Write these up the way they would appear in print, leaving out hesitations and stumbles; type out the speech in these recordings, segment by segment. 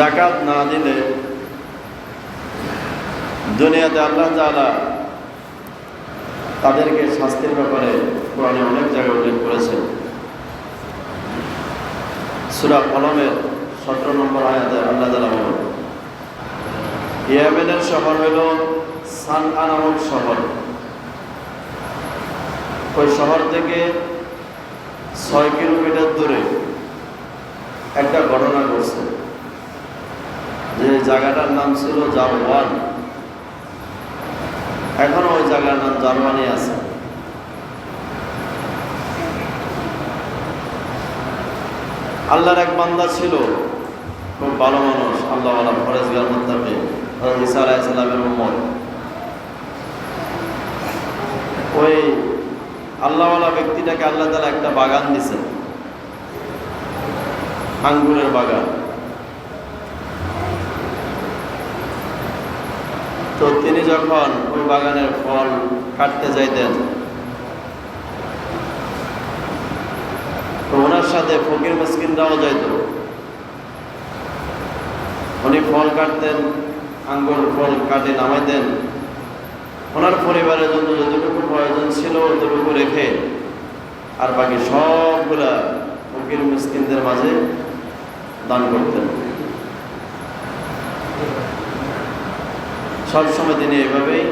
যাকাত না দিলে দুনিয়াতে আল্লাহ তাআলা তাদেরকে শাস্তির ব্যাপারে কোরআনে অনেক জায়গায় উল্লেখ করেছেন। সূরা কলমের 17 নম্বর আয়াতে আল্লাহ তাআলা বলেন, ইয়েমেনের শহর হল সানআ নামক শহর। ওই শহর থেকে 6 কিলোমিটার দূরে একটা ঘটনা ঘটছে, যে জায়গাটার নাম ছিল জারওয়ান। এখনো ওই জায়গার নাম জারওয়ানই আছে। আল্লাহর এক বান্দা ছিল, খুব ভালো মানুষ, আল্লাহওয়ালা, ফরেজগার মুত্তাকি, হযরত ঈসা আলাইহিস সালামের উম্মত। ওই আল্লাহওয়ালা ব্যক্তিটাকে আল্লাহ তাআলা একটা বাগান দিয়েছেন, আঙ্গুরের বাগান। তো তিনি যখন ওই বাগানের ফল কাটতে যাইতেন, তো ওনার সাথে ফকির মিসকিনরাও যাইত। উনি ফল কাটতেন, আঙ্গুর ফল কাটে নামাইতেন, ওনার পরিবারের জন্য যতটুকু প্রয়োজন ছিল ততটুকু রেখে আর বাকি সবগুলা ফকির মিসকিনদের মাঝে দান করতেন। সবসময় তিনি এভাবেই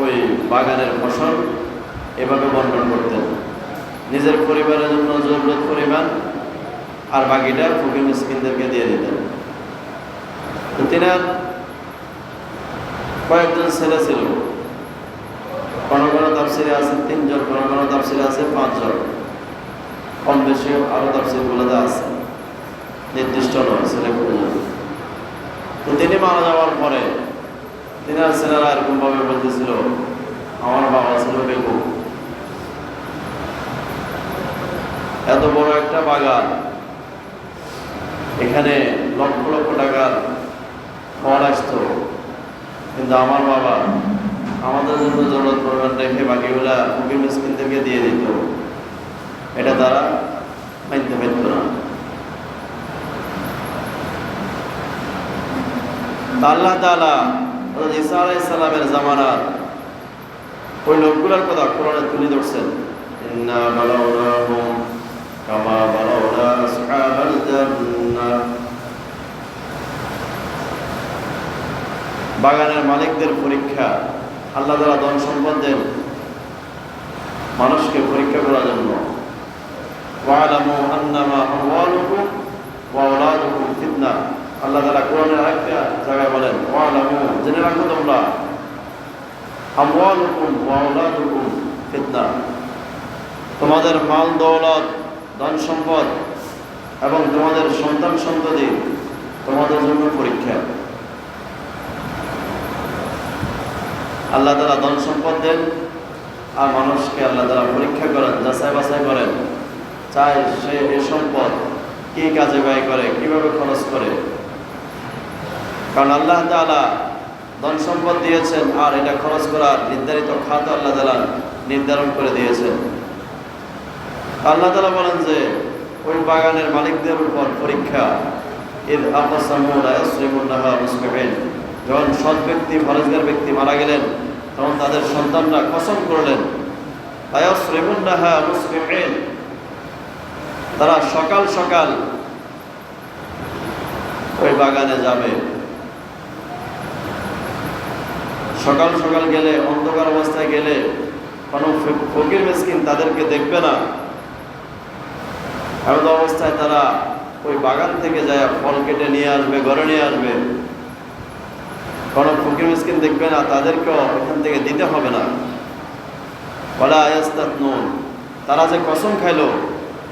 ওই বাগানের ফসল এভাবে বন্টন করতেন, নিজের পরিবারের জন্য জরুরত পরিমাণ আর বাকিটা ফকির মিসকিনদেরকে দিয়ে দিতেন। তো তিনার কয়েকজন ছেলে ছিল, কোনো কোনো তাফসিরে আছে 3 জন, কোনো কোনো তাফসিরে আছে 5 জন, কম বেশি আরো তাফসিরগুলোতে আছে, নির্দিষ্ট নয় ছেলে কতজন। তো তিনি মারা যাওয়ার পরে তিনার ছেলেরা এরকম ভাবে বলতেছিল, আমার বাবা ছিল বেকুব, এত বড় একটা বাগান, এখানে লক্ষ লক্ষ টাকার ফল আসতো, কিন্তু আমার বাবা আমাদের জন্য জরুরত পরিমাণ রেখে বাকিগুলা ফকির মিসকিনদেরকে দিয়ে দিত, এটা তারা মানতে পারত না। আল্লাহ তাআলা হযরত ঈসা আলাইহিস সালামের জামানার ওই লোকগুলোর কথা কোরআনে তুলে ধরছেন, ইন্না বালাউনাহুম কামা বালাউনা আসহাবাল জান্নাহ। বাগানের মালিকদের পরীক্ষা, আল্লাহ তাআলা ধন সম্পদ দেন মানুষকে পরীক্ষা করার জন্য। ওয়ালামু আন্নামা আমওয়ালুকুম ওয়া আওলাদুকুম ফিতনা। আল্লাহ তাআলা কোরআনের আরেকটা জায়গায় বলেন, ওয়ালামু, জেনে রাখো তোমরা, আমওয়ালুকুম ওয়া আওলাদুকুম ফিতনা, তোমাদের মাল দৌলত, ধন সম্পদ এবং তোমাদের সন্তান সন্ততি তোমাদের জন্য পরীক্ষা। আল্লাহ তাআলা ধন সম্পদ দেন আর মানুষকে আল্লাহ তাআলা পরীক্ষা করেন, যাচাই বাছাই করেন, চাই সে এই সম্পদ কি কাজে ব্যয় করে, কিভাবে খরচ করে। কারণ আল্লাহ তাআলা ধন সম্পদ দিয়েছেন আর এটা খরচ করার নির্ধারিত খাত আল্লাহ তাআলা নির্ধারণ করে দিয়েছেন। আল্লাহ তাআলা বলেন যে ওই বাগানের মালিকদের উপর পরীক্ষা, ইদ আকসামু লা ইয়াসরিমুন্নাহা মুসবিহিন, যখন সৎ ব্যক্তি, ফরেজগার ব্যক্তি মারা গেলেন, তখন তাদের সন্তানরা কসম করলেন, লা ইয়াসরিমুন্নাহা মুসবিহিন, তারা সকাল সকাল ওই বাগানে যাবে। সকাল সকাল গেলে, অন্ধকার অবস্থায় গেলে কোনো ফকির মিসকিন তাদেরকে দেখবে না। এমন অবস্থায় তারা ওই বাগান থেকে যায় ফল কেটে নিয়ে আসবে, ঘরে নিয়ে আসবে। কোনো ফকির মিসকিন দেখবে না, তাদেরকেও এখান থেকে দিতে হবে না। ওয়ালা ইয়াস্তাতনুন, তারা যে কসম খাইলো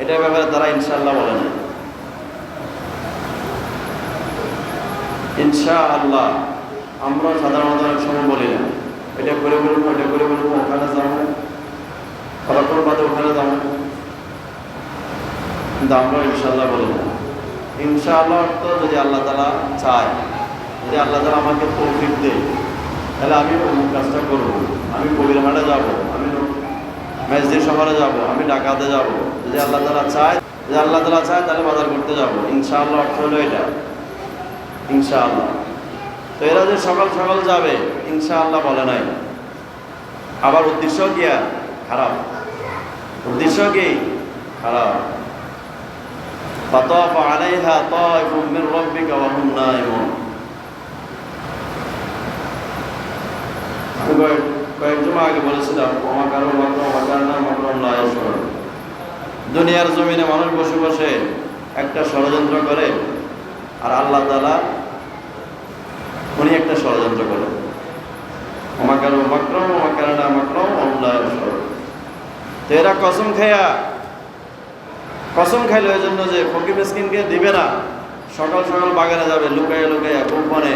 এটার ব্যাপারে তারা ইনশাআল্লাহ বলে না। ইনশাআল্লাহ আমরা সাধারণত অনেক সময় বলি না, এটা করে বলবো, এটা করে বলবো, ওখানে যাবো, ফলাফল বাদে ওখানে যাবো, কিন্তু আমরা ইনশাআল্লাহ বলি না। ইনশাআল্লাহ অর্থ যদি আল্লাহ তাআলা চায়, যদি আল্লাহ তাআলা আমাকে তৌফিক দেয়, তাহলে আমি অমুক কাজটা করবো, আমি কবিরহাটে যাবো, আমি মেজদি শহরে যাবো, আমি ঢাকাতে যাবো। যদি আল্লাহ তাআলা চায়, তাহলে বাজার করতে যাবো। ইনশাআল্লাহ অর্থ হলো এটা। ইনশাআল্লাহ। তো এরা যে সকাল সকাল যাবে ইনশাআল্লাহ বলে নাই, আবার উদ্দেশ্য কি খারাপ, উদ্দেশ্য কি খারাপ। فطاف عليها طائف من ربك وهم نائمون। কয়েকজন আগে বলেছিলাম দুনিয়ার জমিনে মানুষ বসে বসে একটা ষড়যন্ত্র করে, আর আল্লাহ তাআলা উনি একটা ষড়যন্ত্র করে। তো এরা কসম খাইলো এই জন্য যে ফকির মিসকিনকে দিবে না, সকাল সকাল বাগানে যাবে, লুকাইয়া লুকাইয়া গোপনে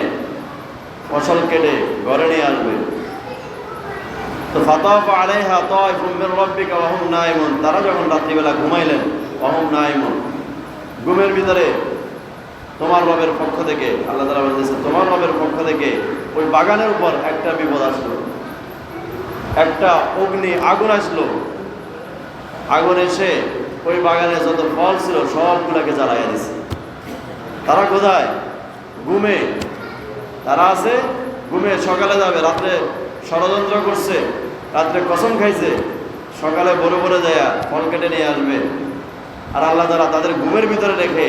ফসল কেটে ঘরে নিয়ে আসবে। তো ফাতাফ আলাইহা তাইফুম মির রাব্বিকা ওয়া হুম নাইমুন, তারা যখন রাত্রিবেলা ঘুমাইলেন, ওয়া হুম নাইমুন, ঘুমের ভিতরে তোমার রবের পক্ষ থেকে, আল্লাহ তাআলা বলতেছেন তোমার রবের পক্ষ থেকে ওই বাগানের উপর একটা বিপদ আসলো, একটা আগুন আসলো। আগুন এসে ওই বাগানে যত ফল ছিল সবগুলাকে জ্বালাইয়া দিছে। তারা কোথায়? ঘুমে। তারা আছে ঘুমে, সকালে যাবে, রাত্রে ষড়যন্ত্র করছে, রাত্রে কসম খাইছে, সকালে বড় বড় যায় ফল কেটে নিয়ে আসবে। আর আল্লাহ তাআলা তাদের ঘুমের ভিতরে রেখে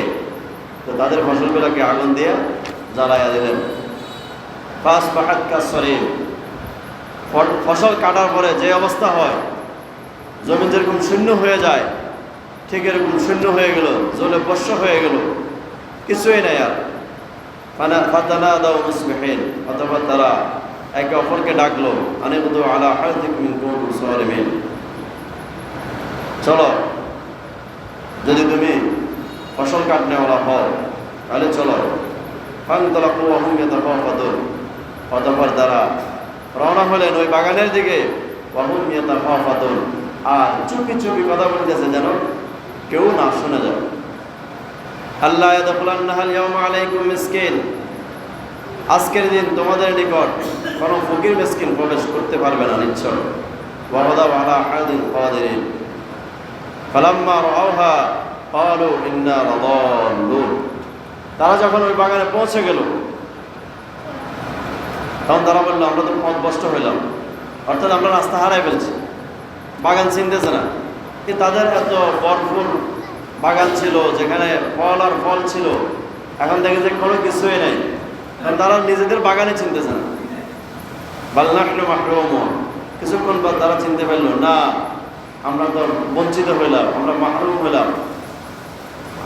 তো তাদের ফসলগুলোকে আগুন দিয়ে জ্বালাইয়া দিলেন। ফসল কাটার পরে যে অবস্থা হয়, জমি যেরকম শূন্য হয়ে যায় ঠিক এরকম শূন্য হয়ে গেল, জলে বর্ষ হয়ে গেল, কিছুই নাই আর। ফাতানাদাউ মুসবিহিন, অথবা তারা একে অপরকে ডাকলো, আনিবুদু আলা হারদিকুম ইন কুনতুম সালিমিন, চলো যদি তুমি ফসল কাটনেওয়ালা হও তাহলে চলো। ফানতালাকু ওয়া হুম ইয়াতাফাওয়াতুন, অতঃপর তারা রওনা হলেন ওই বাগানের দিকে। ওয়া হুম ইয়াতাফাওয়াতুন, আর চুপি চুপি কথা বলতেছে যেন কেউ না শুনে যায়। আল্লাহ ইয়াদখুলান্নাহাল ইয়াওমা আলাইকুম মিসকিন, আজকের দিন তোমাদের নিকট কোনো ফকির মিসকিন প্রবেশ করতে পারবে না নিশ্চয়। ওয়া ওয়াদাউ আলা আহাদিন কাদিরিন ফালাম্মা রাআউহা ক্বালু ইন্না লাদাল্লুন, তারা যখন ওই বাগানে পৌঁছে গেল তখন তারা বলল আমরা তো পথভ্রষ্ট হইলাম, অর্থাৎ আমরা রাস্তা হারাই ফেলছি, বাগান চিনতেছে না। কিন্তু তাদের এত ভরপুর বাগান ছিল, যেখানে ফল আর ফল ছিল, এখন দেখে যে কোনো কিছুই নাই, কারণ তারা নিজেদের বাগানে চিনতেছে না। বাল নাহনু মাহরুমুন, কিছুক্ষণ পর তারা চিনতে পারল না আমরা তো বঞ্চিত হইলাম, আমরা মাহরুম হইলাম,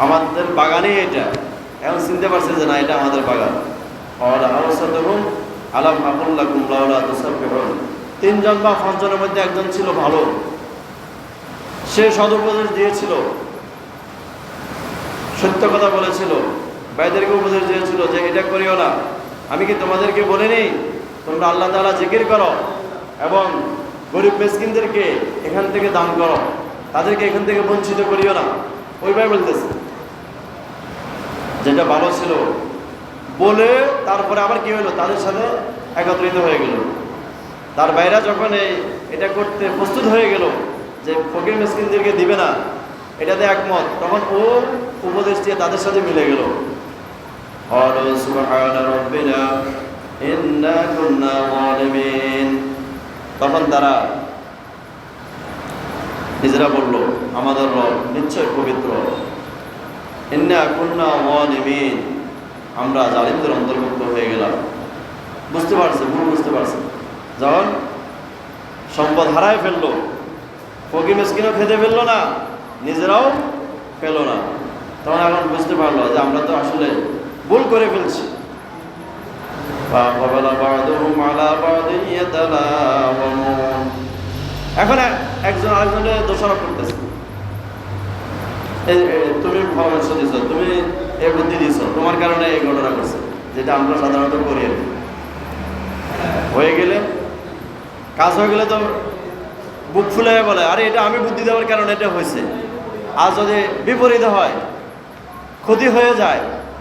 আমাদের বাগানই এটা। এখন চিনতে পারছে যে না এটা আমাদের বাগান। আলাম আকুল্লাকুম লাউলা তুসাব্বিহুন, তিনজন বা পাঁচজনের মধ্যে একজন ছিল ভালো, সে সদুপদেশ দিয়েছিল, সত্য কথা বলেছিল, ভাইদেরকে উপদেশ দিয়েছিল যে এটা করিও না। আমি কি তোমাদেরকে বলিনি তোমরা আল্লাহ তাআলা জিকির করো এবং গরিব মিসকিনদেরকে এখান থেকে দান করো, তাদেরকে এখান থেকে বঞ্চিত করিও না। ওই ভাই বলতেছে যেটা ভালো ছিল বলে, তারপরে আবার কি হলো, তাদের সাথে একত্রিত হয়ে গেল। তার ভাইরা যখন এটা করতে প্রস্তুত হয়ে গেল যে ফকির মিসকিনদেরকে দিবে না, এটাতে একমত, তখন ও উপদেশ দিয়ে তাদের সাথে মিলে গেল। তখন তারা নিজেরা বলল আমাদের রব নিশ্চয় পবিত্র, ইন্না কুন্না যালিমিন, আমরা জালিমদের অন্তর্ভুক্ত হয়ে গেলাম। বুঝতে পারছে, ভুল বুঝতে পারছে, যখন সম্পদ হারায় ফেললো, ফকির মিসকিনও খেতে ফেললো না, নিজেরাও পেল না, তখন এখন বুঝতে পারলো যে আমরা তো আসলে ভুল করে ফেলছি। এখন একজন আরেকজনের দোষারোপ করতেছে, তুমি পরামর্শ দিছ, তুমি এই বুদ্ধি দিছ, তোমার কারণে এই ঘটনা করছে, যেটা আমরা সাধারণত করি। হয়ে গেলে কাজ হয়ে গেলে তো বুক ফুলে বলে আরে এটা আমি বুদ্ধি দেওয়ার কারণে এটা হয়েছে। আর যদি বিপরীত হয়, ক্ষতি হয়ে যায়,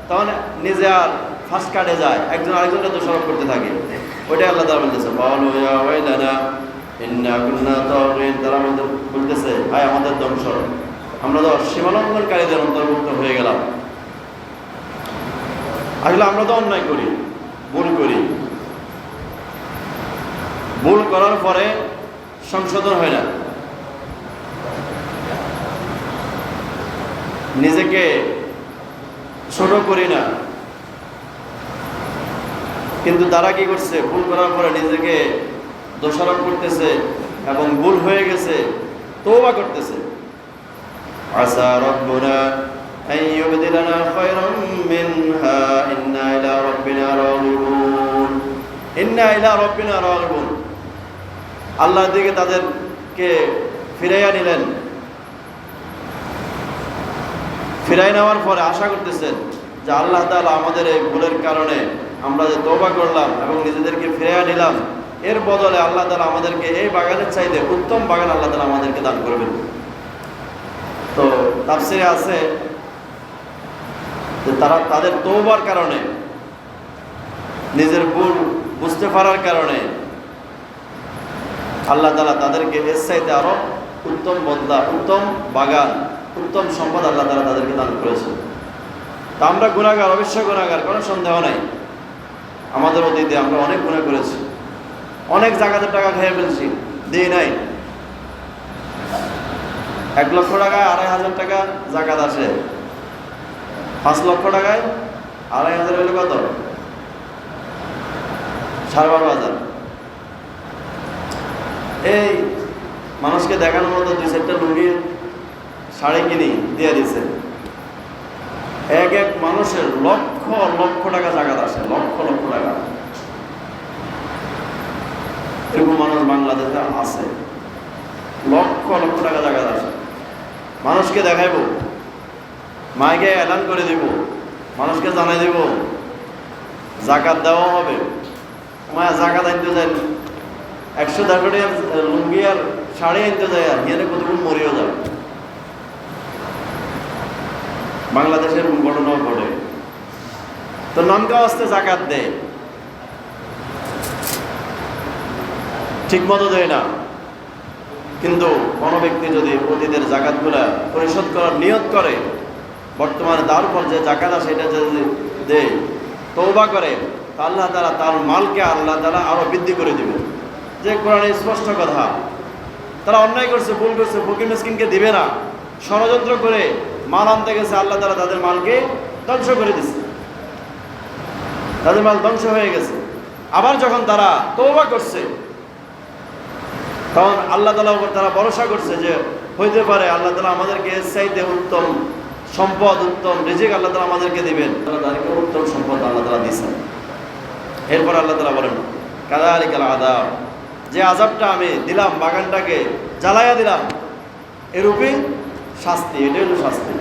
তখন নিজে আর ফাঁস কাটে যায়, একজন আরেকজনকে দোষারোপ করতে থাকে। ওইটাই আল্লাহ তাআলা বলতেছে তারা বলতেছে ভাই আমাদের ধ্বংস, আমরা তো সীমালঙ্ঘনকারীদের অন্তর্ভুক্ত হয়ে গেলাম। আসলে আমরা তো অন্যায় করি, ভুল করি, ভুল করার পরে সংশোধন হয় না, নিজেকে ছোট করি না। কিন্তু তারা কি করছে, ভুল করার পরে নিজেকে দোষারোপ করতেছে এবং ভুল হয়ে গেছে তওবা করতেছে। আসা রব্বুনা আন ইউবদিলানা খায়রাম মিনহা ইন্না ইলা রাব্বিনা রাগিবুন, ইন্না ইলা রাব্বিনা রাগিবুন। আল্লাহর দিকে তাদেরকে ফিরাইয়া নিলেন, ফিরাই নেওয়ার পরে আশা করতেছেন যে আল্লাহ তাআলা আমাদের এই ভুলের কারণে আমরা যে তওবা করলাম এবং নিজেদেরকে ফিরাইয়া নিলাম, এর বদলে আল্লাহ তাআলা আমাদেরকে এই বাগানের চাইতে উত্তম বাগান আল্লাহ তাআলা আমাদেরকে দান করবেন। তো তাফসীরে আছে যে তারা তাদের তওবার কারণে, নিজের ভুল বুঝতে পারার কারণে আল্লাহ তাআলা তাদেরকে এর চাইতে আরো উত্তম বদলা, উত্তম বাগান, উত্তম সম্পদ আল্লাহ তাআলা তাদেরকে দান করেছেন। তা আমরা গুনাহগার, অবশ্যই গুনাহগার, কোনো সন্দেহ নাই। আমাদের অতীতে আমরা অনেক গুনাহ করেছি, অনেক জাকাতের টাকা খেয়ে ফেলছি, দিই নাই। 1 লক্ষ টাকায় 2,500 টাকা জাকাত আসে, 5 লক্ষ টাকায় 2,500 হলে কত? 12,500। এই মানুষকে দেখানোর মতো 2-4টা লুঙ্গি শাড়ি কিনি দিয়ে দিচ্ছে। এক এক মানুষের লক্ষ লক্ষ টাকা জাকাত আসে, লক্ষ লক্ষ টাকা। এরকম মানুষ বাংলাদেশে আছে, লক্ষ লক্ষ টাকা জাকাত আসে। মানুষকে দেখাইব, মাইকে এলান করে দিব, মানুষকে জানাই দিব জাকাত দেওয়া হবে। মায়া জাকাত আনতে যায় 100-150 টাকা লুঙ্গি আর শাড়ি আনতে যায়, আর হিয়ানে কতক্ষণ মরিও যায়। বাংলাদেশের ঘটনাও ঘটে। তো নামকা আসতে জাকাত দেয়, ঠিক মতো দেয় না। কিন্তু কোনো ব্যক্তি যদি অতীতের জাকাতগুলা পরিশোধ করার নিয়ত করে, বর্তমানে তার উপর যে জাকাত আছে এটা যদি দেয়, তওবা করে, তা আল্লাহ তাআলা তার মালকে আল্লাহ তাআলা আরো বৃদ্ধি করে দিবে। যে কোরআনে স্পষ্ট কথা, তারা অন্যায় করছে, ভুল করছে, ফকির মিসকিনকে দিবে না, ষড়যন্ত্র করে মাল আনতে গেছে, আল্লাহ তাআলা তাদের মালকে ধ্বংস করে দিচ্ছে, তাদের মাল ধ্বংস হয়ে গেছে। আবার যখন তারা তওবা করছে, তখন আল্লাহ তাআলার উপর তারা ভরসা করছে যে হইতে পারে আল্লাহ তাআলা আমাদেরকে এর চাইতে উত্তম সম্পদ, উত্তম রিজিক আল্লাহ তাআলা আমাদেরকে দিবেন। তাদেরকে উত্তম সম্পদ আল্লাহ তাআলা দিয়েছেন। এরপর আল্লাহ তাআলা বলেন, কাযালিকাল আযাব, যে আযাবটা আমি দিলাম, বাগানটাকে জ্বালাইয়া দিলাম, এরূপই শাস্তি। এটা হলো শাস্তি।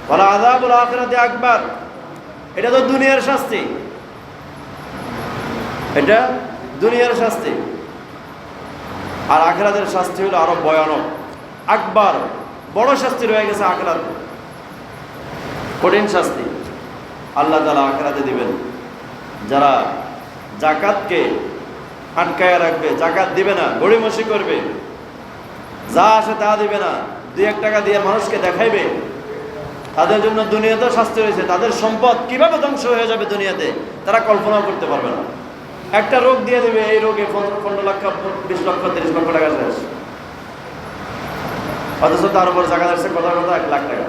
ওয়ালা আযাবুল আখিরাতি আকবার, এটা তো দুনিয়ার শাস্তি, এটা দুনিয়ার শাস্তি। আর আখিরাতের শাস্তি হলো আরো ভয়ানক, আকবার, বড় শাস্তি রয়ে গেছে আখিরাত, কঠিন শাস্তি আল্লাহ তাআলা আখিরাতে দিবেন। যারা জাকাতকে আটকায় রাখবে, জাকাত দিবে না, গড়িমসি করবে, যা আসে তা দিবে না, 2-1 টাকা দিয়ে মানুষকে দেখাইবে, তাদের জন্য দুনিয়াতেও শাস্তি রয়েছে। তাদের সম্পদ কিভাবে ধ্বংস হয়ে যাবে দুনিয়াতে তারা কল্পনাও করতে পারবে না। একটা রোগ দিয়ে দেবে, এই রোগে 15 লক্ষ, 20 লক্ষ, 30 লক্ষ টাকা শেষ, অথচ তার উপর জাকাত আসছে কথা 1 লাখ টাকা,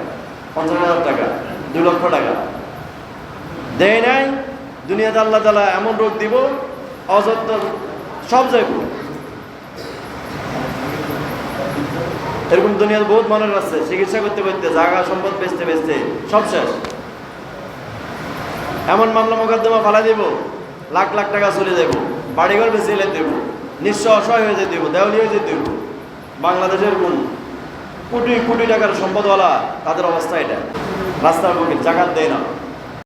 50,000 টাকা, 2 লক্ষ টাকা দেয় নাই। দুনিয়াতে আল্লাহ তাআলা এমন রোগ দিব, অযত্ন সব যাইব। এরকম দুনিয়ার বহুত মানুষ আছে, চিকিৎসা করতে করতে, জায়গা সম্পদ বেচতে বেচতে সব শেষ। এমন মামলা মোকদ্দমা ফালাই দিব, লাখ লাখ টাকা চলে যাব, বাড়িঘর বেঁচে এলে দেব, নিঃস্ব অসহায় হয়ে যেতে দেব, দেওয়ালি হয়ে যেতে দেব। বাংলাদেশের কোন কোটি কোটি টাকার সম্পদওয়ালা, তাদের অবস্থা এটা। রাস্তার বুকে জাকাত দেয় না,